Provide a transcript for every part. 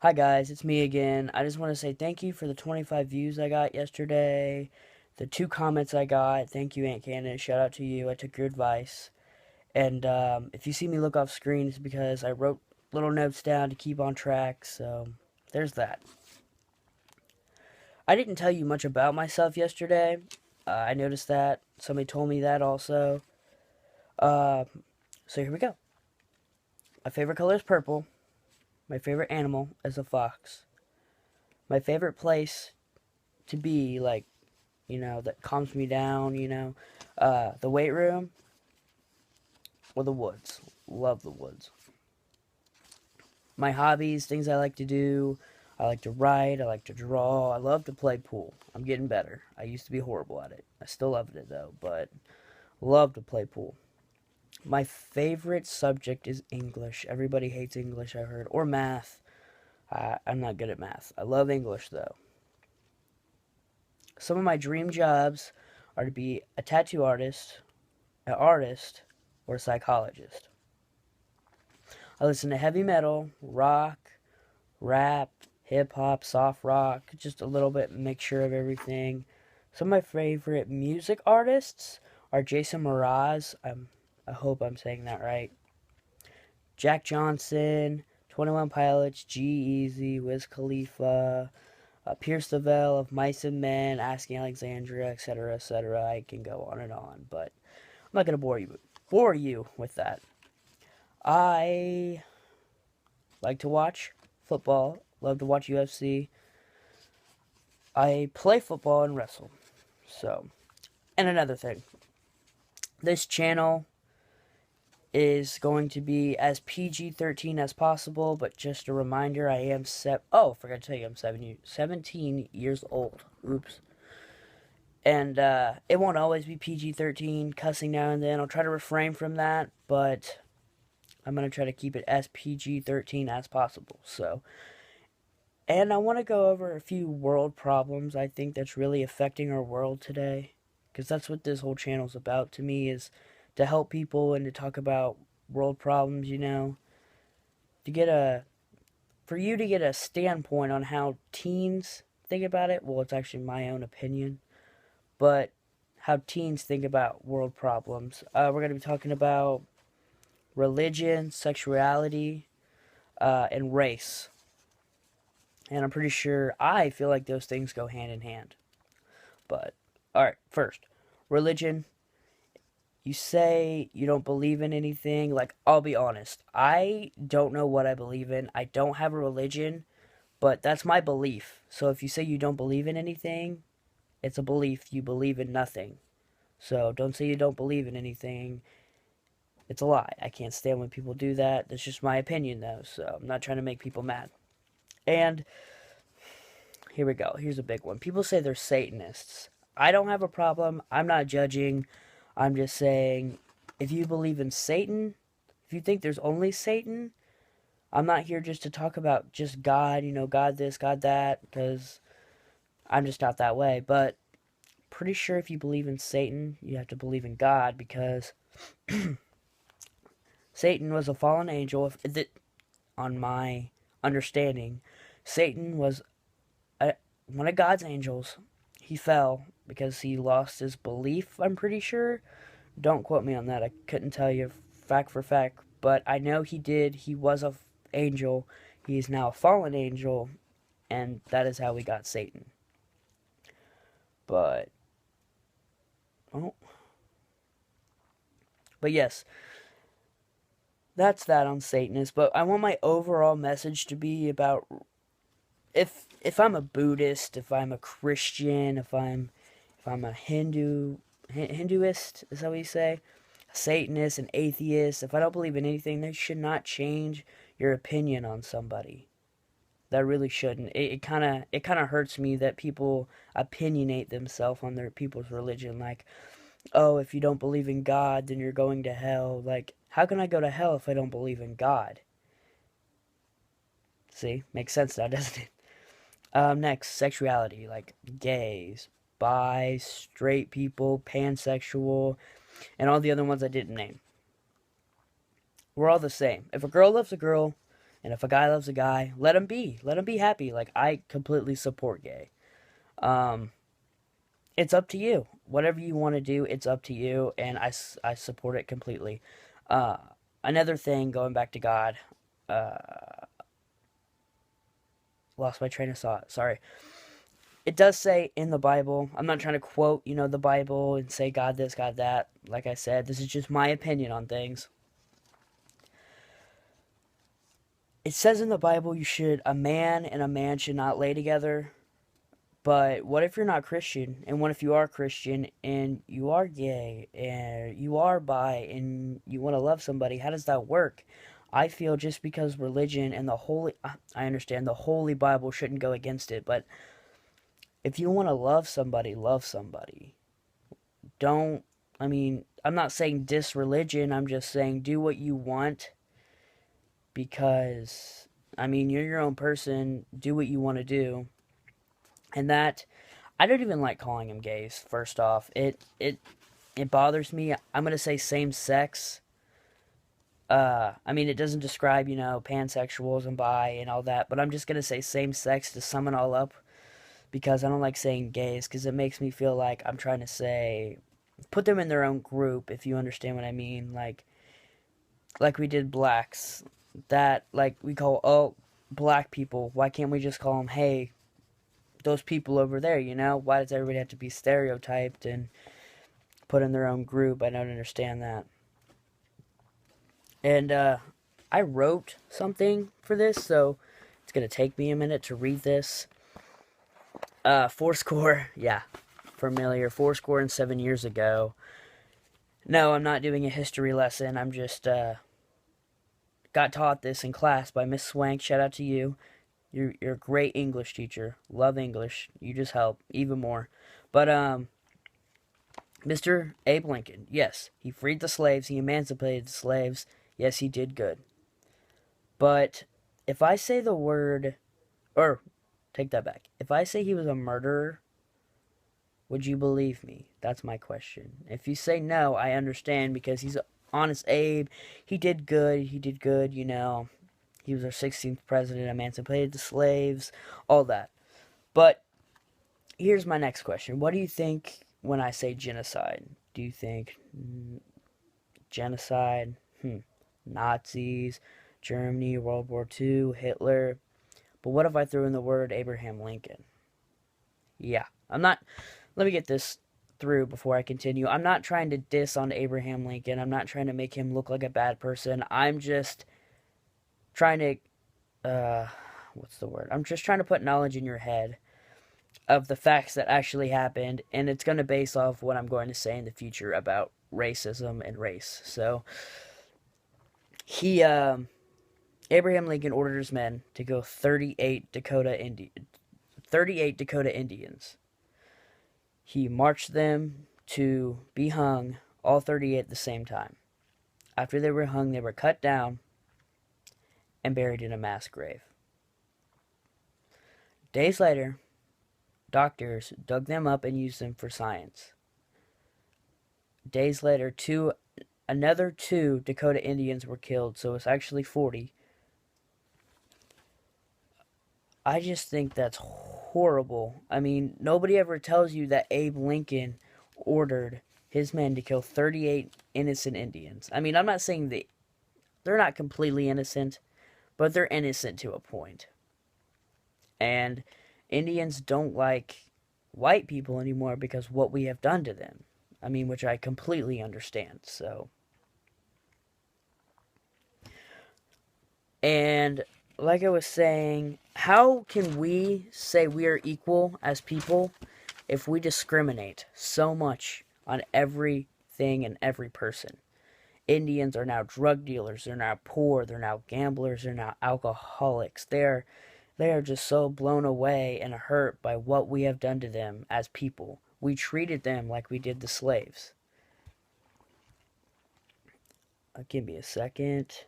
Hi guys, it's me again. I just want to say thank you for the 25 views I got yesterday, the 2 comments I got. Thank you, Aunt Candace. Shout out to you. I took your advice. And if you see me look off screen, it's because I wrote little notes down to keep on track. So there's that. I didn't tell you much about myself yesterday. I noticed that. Somebody told me that also. Uh, so here we go. My favorite color is purple. My favorite animal is a fox. My favorite place to be, like, that calms me down, the weight room or the woods. Love the woods. My hobbies, things I like to do. I like to write. I like to draw. I love to play pool. I'm getting better. I used to be horrible at it. I still love it though, but love to play pool. My favorite subject is English. Everybody hates English, I heard, or math. I'm not good at math. I love English though. Some of my dream jobs are to be a tattoo artist, an artist, or a psychologist. I listen to heavy metal, rock, rap, hip hop, soft rock, just a little bit mixture of everything. Some of my favorite music artists are Jason Mraz. I hope I'm saying that right. Jack Johnson, 21 Pilots, G-Eazy, Wiz Khalifa, Pierce the Veil of Mice and Men, Asking Alexandria, etc., etc. I can go on and on, but I'm not gonna bore you with that. I like to watch football, love to watch UFC. I play football and wrestle. So, and another thing, this channel is going to be as PG-13 as possible, but just a reminder, I am forgot to tell you, I'm 17 years old. Oops. And it won't always be PG-13, cussing now and then. I'll try to refrain from that, but I'm going to try to keep it as PG-13 as possible. So, and I want to go over a few world problems I think that's really affecting our world today. Because that's what this whole channel is about to me, is to help people and to talk about world problems, To get for you to get a standpoint on how teens think about it. Well, it's actually my own opinion. But how teens think about world problems. We're going to be talking about religion, sexuality, and race. And I'm pretty sure I feel like those things go hand in hand. But, alright, first, religion. You say you don't believe in anything. Like, I'll be honest. I don't know what I believe in. I don't have a religion, but that's my belief. So if you say you don't believe in anything, it's a belief. You believe in nothing. So don't say you don't believe in anything. It's a lie. I can't stand when people do that. That's just my opinion, though. So I'm not trying to make people mad. And here we go. Here's a big one. People say they're Satanists. I don't have a problem. I'm not judging. I'm just saying, if you believe in Satan, if you think there's only Satan, I'm not here just to talk about just God, God this, God that, because I'm just not that way. But pretty sure if you believe in Satan, you have to believe in God, because Satan was a fallen angel. On my understanding, Satan was one of God's angels. He fell because he lost his belief, I'm pretty sure. Don't quote me on that. I couldn't tell you fact for fact, but I know he did. He was a angel. He is now a fallen angel, and that is how we got Satan. But oh, but yes, that's that on Satanist. But I want my overall message to be about, if I'm a Buddhist, if I'm a Christian, if I'm a Hinduist, is that what you say? A Satanist, an atheist. If I don't believe in anything, that should not change your opinion on somebody. That really shouldn't. It kind of hurts me that people opinionate themselves on their people's religion. Like, oh, if you don't believe in God, then you're going to hell. Like, how can I go to hell if I don't believe in God? See, makes sense now, doesn't it? Next, sexuality, like gays, bi, straight people, pansexual, and all the other ones I didn't name. We're all the same. If a girl loves a girl, And if a guy loves a guy, let him be. Let him be happy. Like, I completely support gay. Um, it's up to you. Whatever you want to do, it's up to you. And I support it completely. Uh, Another thing, going back to God, uh, lost my train of thought. Sorry. It does say in the Bible, I'm not trying to quote, the Bible and say God this, God that. Like I said, this is just my opinion on things. It says in the Bible a man and a man should not lay together. But what if you're not Christian? And what if you are Christian and you are gay and you are bi and you want to love somebody? How does that work? I feel just because religion and I understand the Holy Bible shouldn't go against it, but if you want to love somebody, love somebody. Don't, I'm not saying diss religion, I'm just saying do what you want because, you're your own person, do what you want to do. And that, I don't even like calling them gays, first off. It bothers me. I'm going to say same sex. It doesn't describe, pansexuals and bi and all that, but I'm just going to say same sex to sum it all up because I don't like saying gays because it makes me feel like I'm trying to say put them in their own group, if you understand what I mean. Like we did blacks, that like we call black people. Why can't we just call them, hey, those people over there? Why does everybody have to be stereotyped and put in their own group? I don't understand that. And I wrote something for this, so it's gonna take me a minute to read this. Fourscore, yeah, familiar. 7 years ago. No, I'm not doing a history lesson. I'm just got taught this in class by Miss Swank. Shout out to you. You're a great English teacher. Love English. You just help even more. But Mr. Abe Lincoln, yes, he freed the slaves. He emancipated the slaves. Yes, he did good. But if I say the word, or take that back. If I say he was a murderer, would you believe me? That's my question. If you say no, I understand because he's honest Abe. He did good. He did good, He was our 16th president, emancipated the slaves, all that. But here's my next question. What do you think when I say genocide? Do you think genocide? Nazis, Germany, World War II, Hitler. But what if I threw in the word Abraham Lincoln? Yeah, let me get this through before I continue. I'm not trying to diss on Abraham Lincoln. I'm not trying to make him look like a bad person. I'm just trying to, what's the word? I'm just trying to put knowledge in your head of the facts that actually happened, and it's going to base off what I'm going to say in the future about racism and race. So, Abraham Lincoln ordered his men to kill 38 Dakota Indians. He marched them to be hung, all 38 at the same time. After they were hung, they were cut down and buried in a mass grave. Days later, doctors dug them up and used them for science. Days later, another 2 Dakota Indians were killed, so it's actually 40. I just think that's horrible. Nobody ever tells you that Abe Lincoln ordered his men to kill 38 innocent Indians. I'm not saying they're not completely innocent, but they're innocent to a point. And Indians don't like white people anymore because what we have done to them. Which I completely understand, so. And like I was saying, how can we say we are equal as people if we discriminate so much on everything and every person? Indians are now drug dealers, they're now poor, they're now gamblers, they're now alcoholics. They are just so blown away and hurt by what we have done to them as people. We treated them like we did the slaves. Give me a second.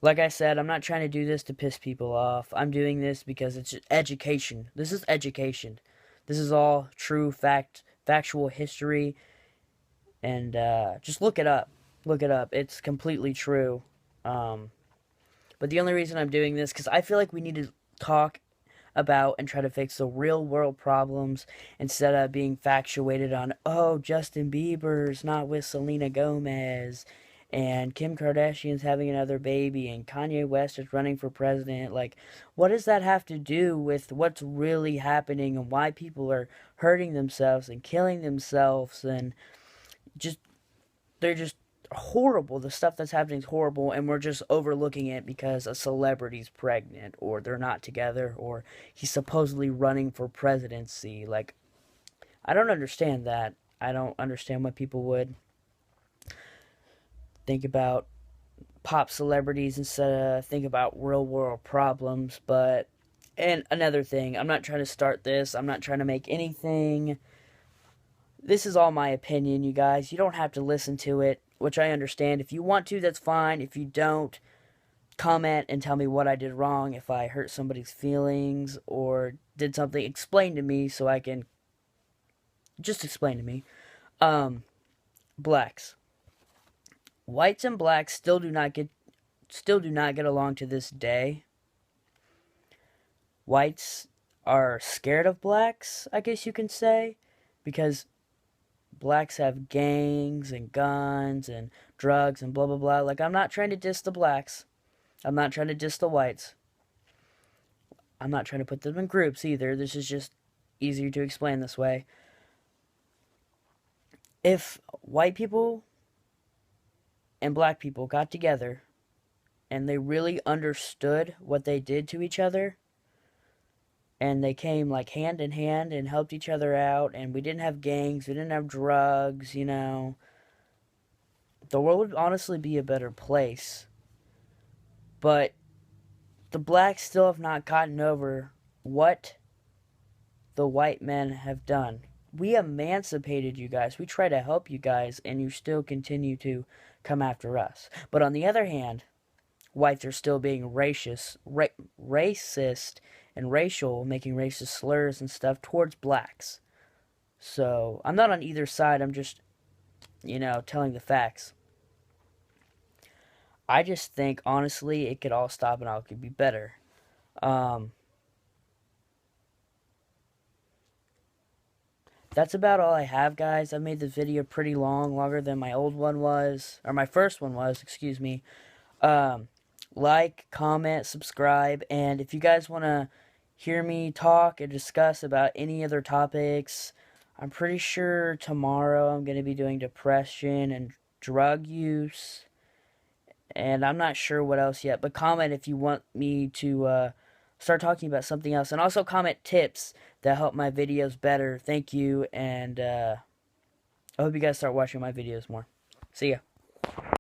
Like I said, I'm not trying to do this to piss people off. I'm doing this because it's education. This is education. This is all true factual history. And just look it up. Look it up. It's completely true. Um, but the only reason I'm doing this, because I feel like we need to talk about and try to fix the real world problems instead of being factuated on, oh, Justin Bieber's not with Selena Gomez and Kim Kardashian's having another baby and Kanye West is running for president. Like, what does that have to do with what's really happening and why people are hurting themselves and killing themselves and just they're just horrible. The stuff that's happening is horrible, and we're just overlooking it because a celebrity's pregnant, or they're not together, or he's supposedly running for presidency. Like, I don't understand that. I don't understand why people would think about pop celebrities instead of think about real world problems. But, and another thing, I'm not trying to start this, I'm not trying to make anything. This is all my opinion, you guys. You don't have to listen to it, which I understand. If you want to, that's fine. If you don't, comment and tell me what I did wrong. If I hurt somebody's feelings or did something, explain to me so I can just explain to me. Blacks, whites, and blacks still do not get along to this day. Whites are scared of blacks, I guess you can say, because blacks have gangs and guns and drugs and blah blah blah. Like, I'm not trying to diss the blacks. I'm not trying to diss the whites. I'm not trying to put them in groups either. This is just easier to explain this way. If white people and black people got together and they really understood what they did to each other, and they came like hand in hand and helped each other out, and we didn't have gangs, we didn't have drugs, the world would honestly be a better place. But the blacks still have not gotten over what the white men have done. We emancipated you guys. We try to help you guys, and you still continue to come after us. But on the other hand, whites are still being racist and racial, making racist slurs and stuff towards blacks. So I'm not on either side. I'm just, telling the facts. I just think, honestly, it could all stop and all could be better. That's about all I have, guys. I made this video pretty long, longer than my old one was, or my first one was, excuse me. Like, comment, subscribe, and if you guys want to hear me talk and discuss about any other topics, I'm pretty sure tomorrow I'm going to be doing depression and drug use, and I'm not sure what else yet, but comment if you want me to start talking about something else, and also comment tips that help my videos better. Thank you, and I hope you guys start watching my videos more. See ya.